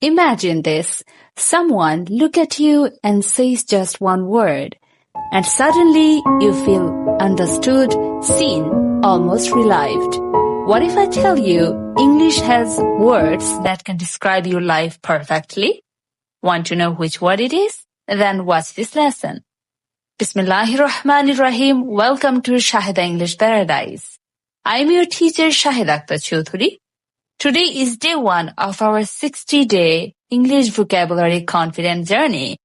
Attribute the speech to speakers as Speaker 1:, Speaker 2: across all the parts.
Speaker 1: Imagine this. Someone look at you and says just one word, and suddenly you feel understood, seen, almost relieved. What if I tell you English has words that can describe your life perfectly? Want to know which word it is? Then watch this lesson. Bismillahirrahmanirrahim. Welcome to Shaheda English Paradise. I am your teacher Shaheda Akter Chowdhury. Today is day 1 of our 60-day English vocabulary confidence journey.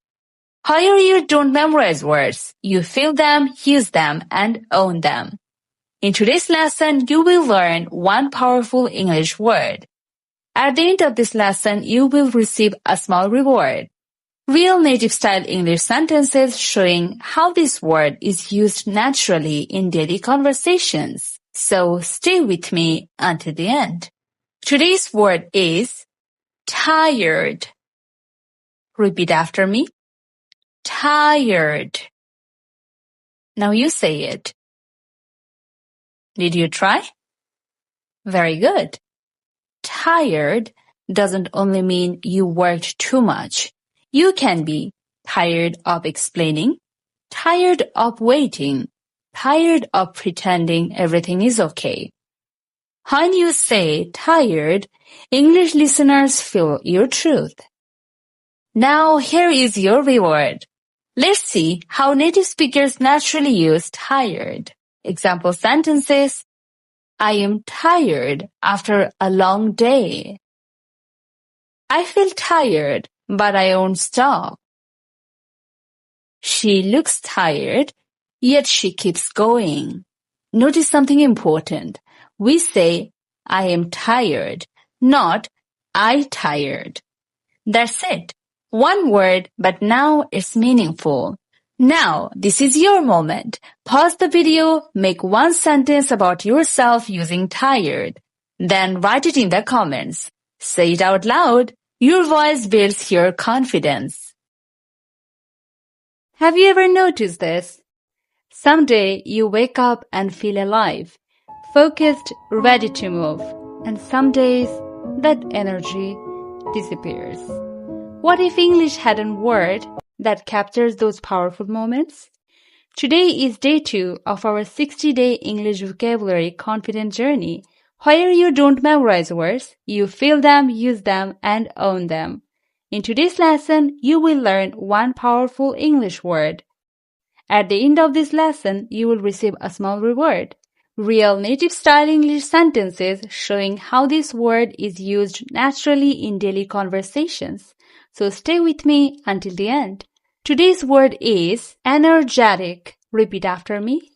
Speaker 1: Here you don't memorize words. You feel them, use them, and own them. In today's lesson, you will learn one powerful English word. At the end of this lesson, you will receive a small reward. Real native-style English sentences showing how this word is used naturally in daily conversations. So stay with me until the end. Today's word is tired. Repeat after me. Tired. Now you say it. Did you try? Very good. Tired doesn't only mean you worked too much. You can be tired of explaining, tired of waiting, tired of pretending everything is okay. When you say tired, English listeners feel your truth. Now here is your reward. Let's see how native speakers naturally use tired. Example sentences. I am tired after a long day. I feel tired, but I won't stop. She looks tired, yet she keeps going. Notice something important. We say, I am tired, not I tired. That's it. One word, but now it's meaningful. Now, this is your moment. Pause the video, make one sentence about yourself using tired. Then write it in the comments. Say it out loud. Your voice builds your confidence. Have you ever noticed this? Someday you wake up and feel alive, focused, ready to move. And some days that energy disappears. What if English had a word that captures those powerful moments? Today is day 2 of our 60-day English vocabulary confidence journey, where you don't memorize words, you feel them, use them, and own them. In today's lesson, you will learn one powerful English word. At the end of this lesson, you will receive a small reward. Real native-style English sentences showing how this word is used naturally in daily conversations. So stay with me until the end. Today's word is energetic. Repeat after me.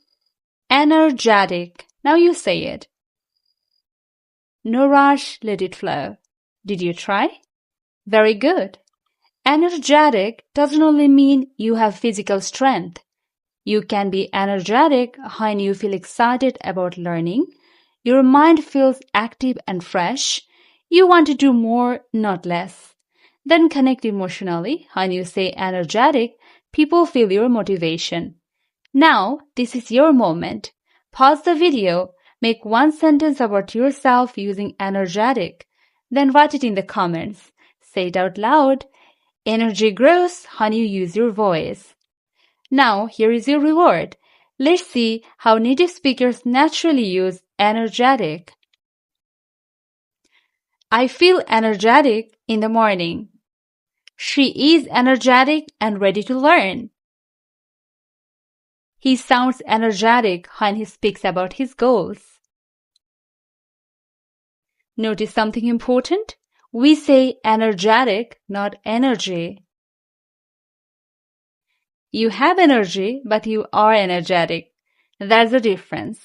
Speaker 1: Energetic. Now you say it. No rush, let it flow. Did you try? Very good. Energetic doesn't only mean you have physical strength. You can be energetic when you feel excited about learning. Your mind feels active and fresh. You want to do more, not less. Then connect emotionally. When you say energetic, people feel your motivation. Now, this is your moment. Pause the video. Make one sentence about yourself using energetic. Then write it in the comments. Say it out loud. Energy grows when you use your voice. Now, here is your reward. Let's see how native speakers naturally use energetic. I feel energetic in the morning. She is energetic and ready to learn. He sounds energetic when he speaks about his goals. Notice something important? We say energetic, not energy. You have energy, but you are energetic. That's the difference.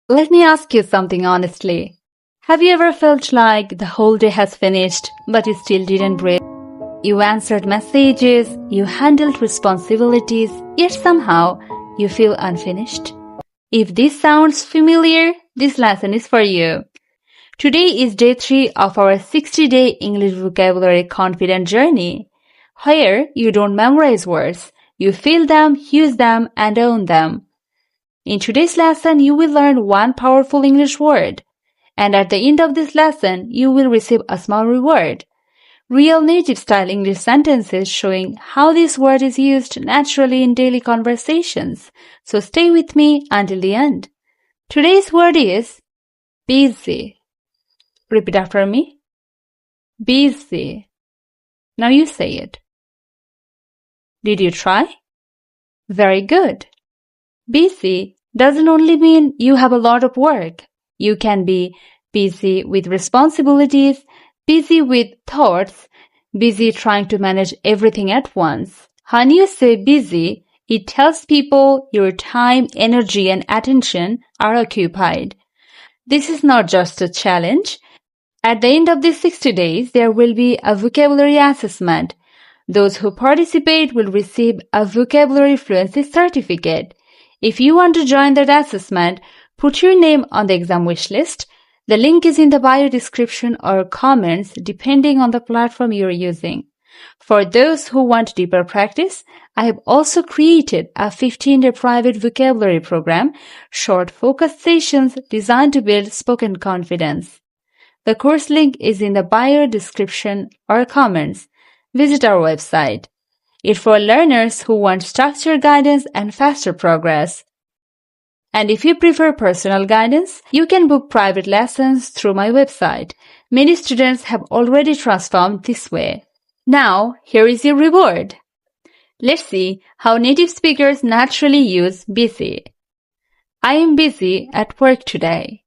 Speaker 1: Let me ask you something honestly. Have you ever felt like the whole day has finished, but you still didn't breathe? You answered messages, you handled responsibilities, yet somehow you feel unfinished? If this sounds familiar, this lesson is for you. Today is day 3 of our 60-day English vocabulary confidence journey. Here, you don't memorize words. You feel them, use them, and own them. In today's lesson, you will learn one powerful English word. And at the end of this lesson, you will receive a small reward. Real native style English sentences showing how this word is used naturally in daily conversations. So stay with me until the end. Today's word is busy. Repeat after me. Busy. Now you say it. Did you try? Very good. Busy doesn't only mean you have a lot of work. You can be busy with responsibilities, busy with thoughts, busy trying to manage everything at once. When you say busy, it tells people your time, energy, and attention are occupied. This is not just a challenge. At the end of these 60 days, there will be a vocabulary assessment. Those who participate will receive a vocabulary fluency certificate. If you want to join that assessment, put your name on the exam wish list. The link is in the bio description or comments depending on the platform you're using. For those who want deeper practice, I have also created a 15-day private vocabulary program, short focused sessions designed to build spoken confidence. The course link is in the bio description or comments. Visit our website. It's for learners who want structured guidance and faster progress. And if you prefer personal guidance, you can book private lessons through my website. Many students have already transformed this way. Now, here is your reward. Let's see how native speakers naturally use busy. I am busy at work today.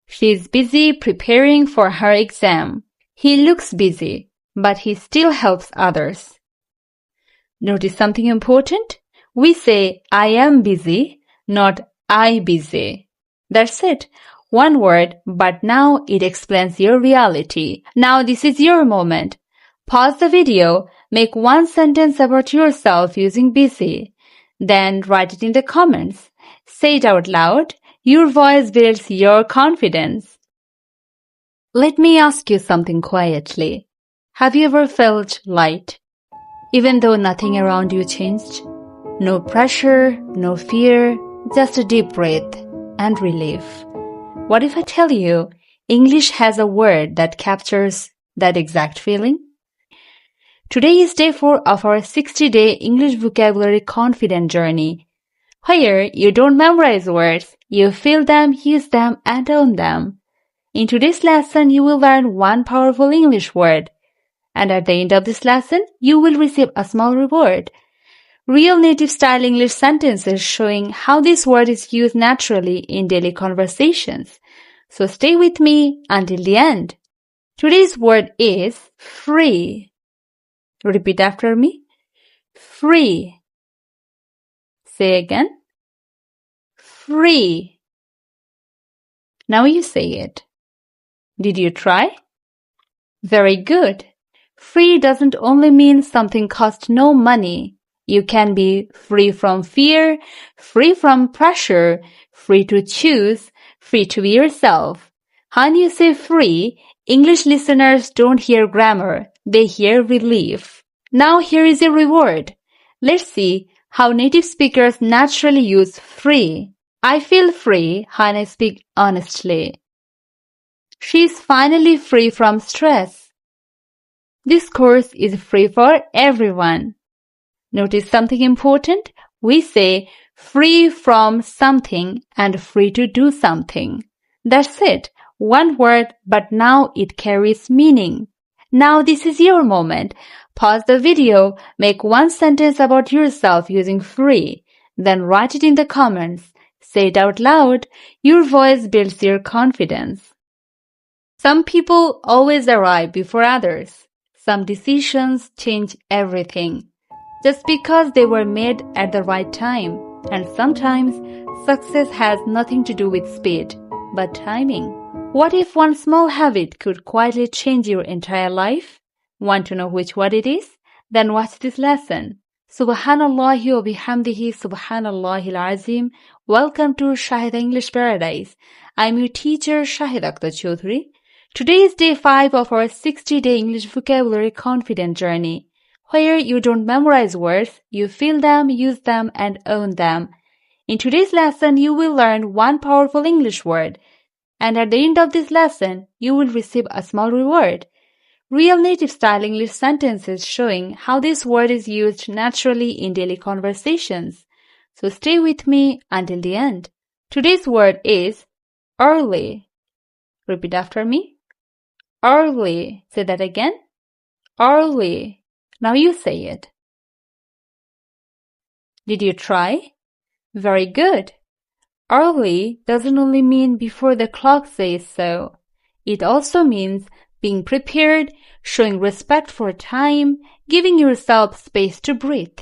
Speaker 1: She is busy preparing for her exam. He looks busy, but he still helps others. Notice something important? We say I am busy, not I busy. That's it. One word, but now it explains your reality. Now this is your moment. Pause the video, make one sentence about yourself using busy. Then write it in the comments. Say it out loud. Your voice builds your confidence. Let me ask you something quietly. Have you ever felt light, even though nothing around you changed? No pressure, no fear, just a deep breath and relief. What if I tell you English has a word that captures that exact feeling? Today is day 4 of our 60-day English vocabulary confident journey. Here, you don't memorize words, you feel them, use them, and own them. In today's lesson, you will learn one powerful English word. And at the end of this lesson, you will receive a small reward. Real native style English sentences showing how this word is used naturally in daily conversations. So stay with me until the end. Today's word is free. Repeat after me. Free. Say again. Free. Now you say it. Did you try? Very good. Free doesn't only mean something costs no money. You can be free from fear, free from pressure, free to choose, free to be yourself. When you say free, English listeners don't hear grammar, they hear relief. Now here is a reward. Let's see how native speakers naturally use free. I feel free when I speak honestly. She is finally free from stress. This course is free for everyone. Notice something important? We say free from something and free to do something. That's it. One word, but now it carries meaning. Now this is your moment. Pause the video, make one sentence about yourself using free, then write it in the comments. Say it out loud. Your voice builds your confidence. Some people always arrive before others. Some decisions change everything. Just because they were made at the right time. And sometimes success has nothing to do with speed, but timing. What if one small habit could quietly change your entire life? Want to know which one it is? Then watch this lesson. Subhanallahi wa bihamdihi subhanallahil azim. Welcome to Shaheda English Paradise. I'm your teacher Shaheda Akter Chowdhury. Today is day 5 of our 60-day English vocabulary confident journey. Where you don't memorize words, you feel them, use them, and own them. In today's lesson, you will learn one powerful English word. And at the end of this lesson, you will receive a small reward. Real native style English sentences showing how this word is used naturally in daily conversations. So stay with me until the end. Today's word is early. Repeat after me. Early. Say that again. Early. Now you say it. Did you try? Very good. Early doesn't only mean before the clock says so. It also means being prepared, showing respect for time, giving yourself space to breathe.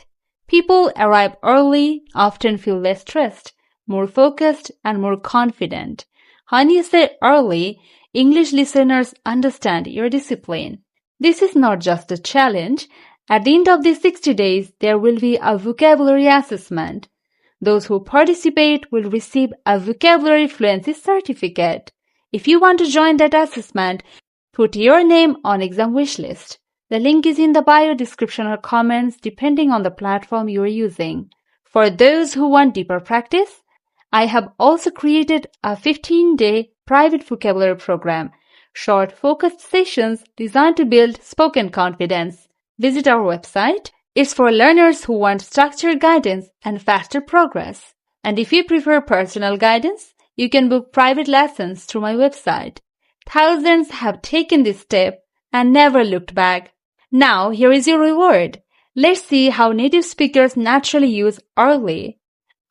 Speaker 1: People arrive early often feel less stressed, more focused, and more confident. When you say early, English listeners understand your discipline. This is not just a challenge. At the end of these 60 days, there will be a vocabulary assessment. Those who participate will receive a vocabulary fluency certificate. If you want to join that assessment, put your name on exam wishlist. The link is in the bio description or comments depending on the platform you are using. For those who want deeper practice, I have also created a 15-day private vocabulary program, short focused sessions designed to build spoken confidence. Visit our website. It's for learners who want structured guidance and faster progress. And if you prefer personal guidance, you can book private lessons through my website. Thousands have taken this step and never looked back. Now, here is your reward. Let's see how native speakers naturally use early.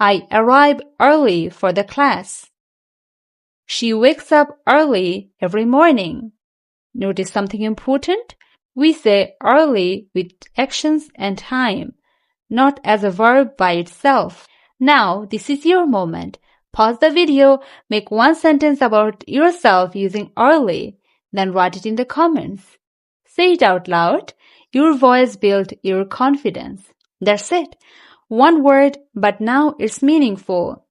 Speaker 1: I arrive early for the class. She wakes up early every morning. Notice something important? We say early with actions and time, not as a verb by itself. Now, this is your moment. Pause the video, make one sentence about yourself using early, then write it in the comments. Say it out loud. Your voice builds your confidence. That's it. One word, but now it's meaningful.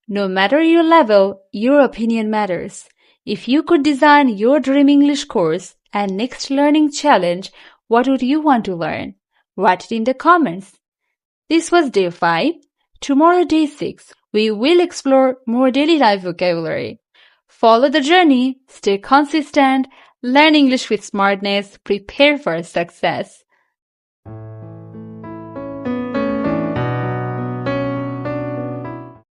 Speaker 1: No matter your level, your opinion matters. If you could design your dream English course and next learning challenge, what would you want to learn? Write it in the comments. This was day 5. Tomorrow, day 6, we will explore more daily life vocabulary. Follow the journey, stay consistent, learn English with smartness, prepare for success.